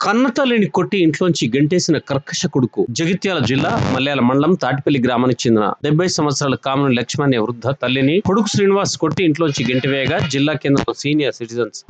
కన్నతల్లిని కొట్టి ఇంట్లోంచి గెంటేసిన కర్కశ కొడుకు. జగిత్యాల జిల్లా మల్యాల మండలం తాటిపల్లి గ్రామానికి చెందిన 70 సంవత్సరాల కామిని లక్ష్మి అనే వృద్ధ తల్లిని కొడుకు శ్రీనివాస్ కొట్టి ఇంట్లోంచి గెంటివేయగా జిల్లా కేంద్రం సీనియర్ సిటిజన్స్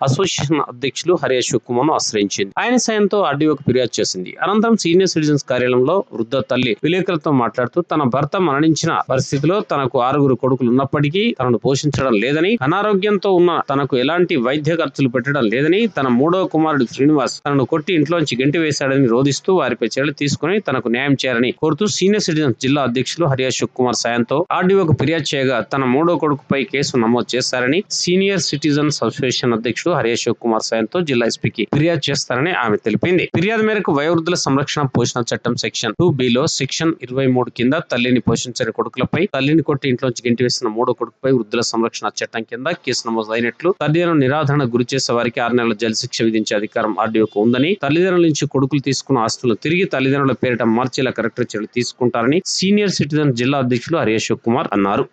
అసోసియేషన్ అధ్యక్షులు హరి అశోక్ కుమార్ ను ఆశ్రయించింది. ఆయన సాయంతో ఆర్డీఓకు ఫిర్యాదు చేసింది. అనంతరం సీనియర్ సిటిజన్స్ కార్యాలయంలో వృద్ధ తల్లి విలేకరులతో మాట్లాడుతూ తన భర్త మరణించిన పరిస్థితిలో తనకు 6 కొడుకులు ఉన్నప్పటికీ తనను పోషించడం లేదని, అనారోగ్యంతో ఉన్న తనకు ఎలాంటి వైద్య ఖర్చులు పెట్టడం లేదని, తన 3వ కుమారుడు శ్రీనివాస్ తనను కొట్టి ఇంట్లోంచి గెంటి వేశాడని రోధిస్తూ వారిపై చర్యలు తీసుకుని తనకు న్యాయం చేయాలని కోరుతూ సీనియర్ సిటిజన్స్ జిల్లా అధ్యక్షులు హరి అశోక్ కుమార్ సాయంతో ఆర్డీఓకు ఫిర్యాదు చేయగా తన 3వ కొడుకుపై కేసు నమోదు చేశారని, సీనియర్ సిటిజన్స్ అసోసియేషన్ అధ్యక్షుడు హరి అశోక్ కుమార్ సాయంతో జిల్లా ఎస్పీకి ఫిర్యాదు చేస్తారని ఆమె తెలిపింది. ఫిర్యాదు మేరకు వయోవృద్ధుల సంరక్షణ పోషణ చట్టం సెక్షన్ 2(b)లో సెక్షన్ 23 కింద తల్లిని పోషించని కొడుకులపై, తల్లిని కొట్టి ఇంట్లోంచి గెంటి వేసిన 3వ కొడుకుపై వృద్ధుల సంరక్షణ చట్టం కింద కేసు నమోదు అయినట్లు, తల్లిదండ్రులను నిరాధరణ గురి చేసే వారికి 6 నెలల జైలు శిక్ష విధించే అధికారం ఆర్డీఓకు ఉందని, తల్లిదండ్రుల నుంచి కొడుకులు తీసుకున్న ఆస్తులను తిరిగి తల్లిదండ్రుల పేరిట మార్చేలా కలెక్టర్ చర్యలు తీసుకుంటారని సీనియర్ సిటిజన్ జిల్లా అధ్యక్షులు హరి అశోక్ కుమార్ అన్నారు.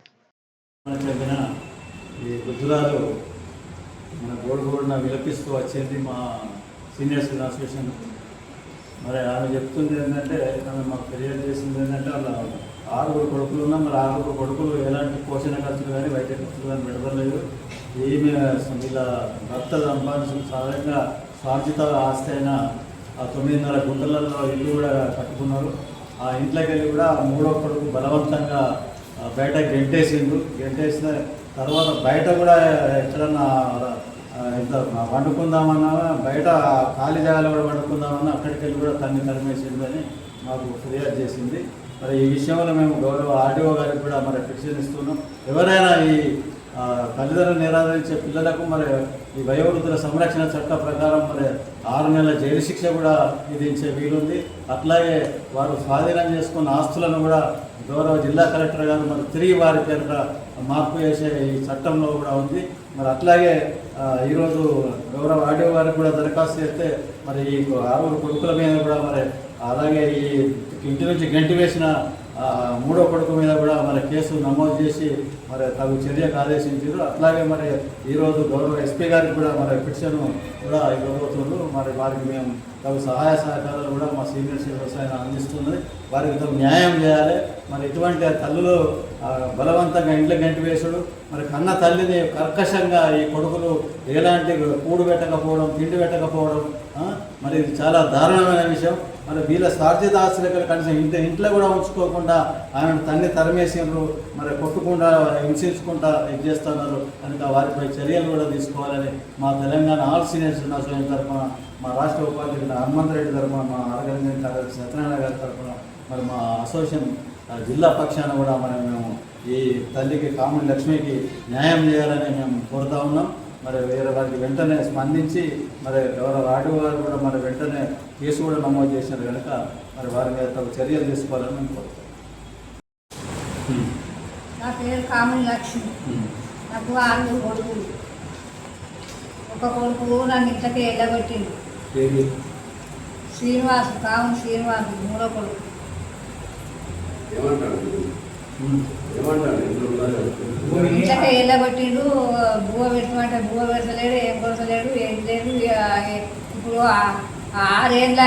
మన గోడుగోడున విలపిస్తూ వచ్చేది మా సీనియర్ సిటిజన్ అసోసియేషన్. మరి ఆమె చెప్తుంది ఏంటంటే, ఆమె మాకు ఫిర్యాదు చేసింది ఏంటంటే, వాళ్ళ 6 కొడుకులు ఉన్నా మరి 6 కొడుకులు ఎలాంటి పోషణ ఖర్చులు కానీ వైద్య ఖర్చులు కానీ పెడతలేదు. ఏమి వీళ్ళ భర్త సంపాదించిన సాధారణంగా స్వార్జిత ఆస్తి అయిన ఆ 9.5 గుంటలలో ఇల్లు కూడా కట్టుకున్నారు. ఆ ఇంట్లోకి వెళ్ళి కూడా 3వ కొడుకు బలవంతంగా బయట గెంటేసిన తర్వాత బయట కూడా ఎక్కడన్నా ఇంత వండుకుందామన్నా, బయట ఖాళీ జాగాలో కూడా వండుకుందామన్నా అక్కడికి వెళ్ళి కూడా తరిమేసిందని మాకు ఫిర్యాదు చేసింది. మరి ఈ విషయంలో మేము గౌరవ ఆర్డీఓ గారికి కూడా మరి పిటిషన్ ఇస్తున్నాం. ఎవరైనా ఈ తల్లిదండ్రులు నిరాదరించే పిల్లలకు మరి ఈ వయోవృద్ధుల సంరక్షణ చట్ట ప్రకారం మరి 6 నెలల జైలు శిక్ష కూడా విధించే వీలుంది. అట్లాగే వారు స్వాధీనం చేసుకున్న ఆస్తులను కూడా గౌరవ జిల్లా కలెక్టర్ గారు మరి తిరిగి వారి పేరిట మార్పు చేసే ఈ చట్టంలో కూడా ఉంది. మరి అట్లాగే ఈరోజు గౌరవ ఆర్డీఓ గారికి కూడా దరఖాస్తు చేస్తే మరి ఈ 6 కొడుకుల మీద కూడా మరి అలాగే ఈ ఇంటి నుంచి గెంటి వేసిన 3వ కొడుకు మీద కూడా మరి కేసు నమోదు చేసి మరి తగు చర్యకు ఆదేశించారు. అట్లాగే మరి ఈరోజు గౌరవ ఎస్పీ గారికి కూడా మరి పిటిషన్ కూడా ఇవ్వబోతున్నారు. మరి వారికి మేము తగు సహాయ సహకారాలు కూడా మా సీనియర్ సిటిజన్స్ ఆయన అందిస్తున్నది. వారికి తగు న్యాయం చేయాలి. మరి ఇటువంటి తల్లులు బలవంతంగా ఇంట్లో గంటి వేసుడు, మరి కన్న తల్లిని కర్కశంగా ఈ కొడుకులు ఎలాంటి కూడు పెట్టకపోవడం, తిండి పెట్టకపోవడం, మరి ఇది చాలా దారుణమైన విషయం. మరి వీళ్ళ స్వార్జిత ఆస్తులు కనీసం ఇంట్లో కూడా ఉంచుకోకుండా ఆమెను తరిమేసినారు, మరి కొట్టుకుండా హింసించుకుంటా ఇది చేస్తున్నారు కనుక వారిపై చర్యలు కూడా తీసుకోవాలని మా Telangana all senior citizen association తరఫున, మా రాష్ట్ర ఉపాధ్యక్షుడు హనుమంత్ రెడ్డి తరఫున, మా ఆర్గనైజింగ్ కార్యదర్శి సత్యనారాయణ గారి తరఫున, మరి మా అసోసియేషన్ జిల్లా పక్షాన కూడా మరి మేము ఈ తల్లికి కామిని లక్ష్మికి న్యాయం చేయాలని మేము కోరుతా ఉన్నాం. మరి వేరే వారికి వెంటనే స్పందించి మరి గౌరవ ఆర్డీఓ గారు కూడా మరి వెంటనే కేసు కూడా నమోదు చేసినారు కనుక మరి వారి మీద తగు చర్యలు తీసుకోవాలని మేము కోరుతాం. నా పేరు కామిని లక్ష్మి. నాకు 6 కొడుకులు. ఒక కొడుకు నన్ను ఇంట్లోకి వెళ్ళగొట్టింది. శ్రీనివాస్, కామిని శ్రీనివాస్ 3వ కొడుకు. ఇంట్లోకి వెళ్ళగొట్టిండు. బువ్వ పెట్టమంటే బువ్వ పెడతలేడు, ఏం కొడతలేడు, ఏం లేదు. ఇప్పుడు 6 ఏళ్ళ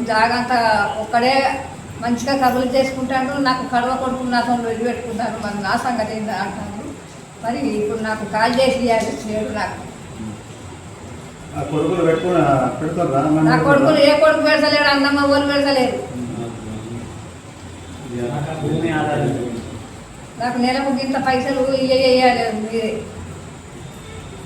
జాగంతా ఒక్కడే మంచిగా కబుర్లు చేసుకుంటాడు. నాకు కడవ కొడుకు నాతో వెళ్ళి పెట్టుకుంటాను. మరి నా సంగతి ఏంటి అంటాను. మరి ఇప్పుడు నాకు కాల్ చేసి చేయడు. నాకు నా కొడుకులు ఏ కొడుకు పెడతలేడు, అన్నమ్మ వాళ్ళు పెడతలేరు. నాకు నెలకు ఇంత పైసలు ఇయ్యాలి మీరే.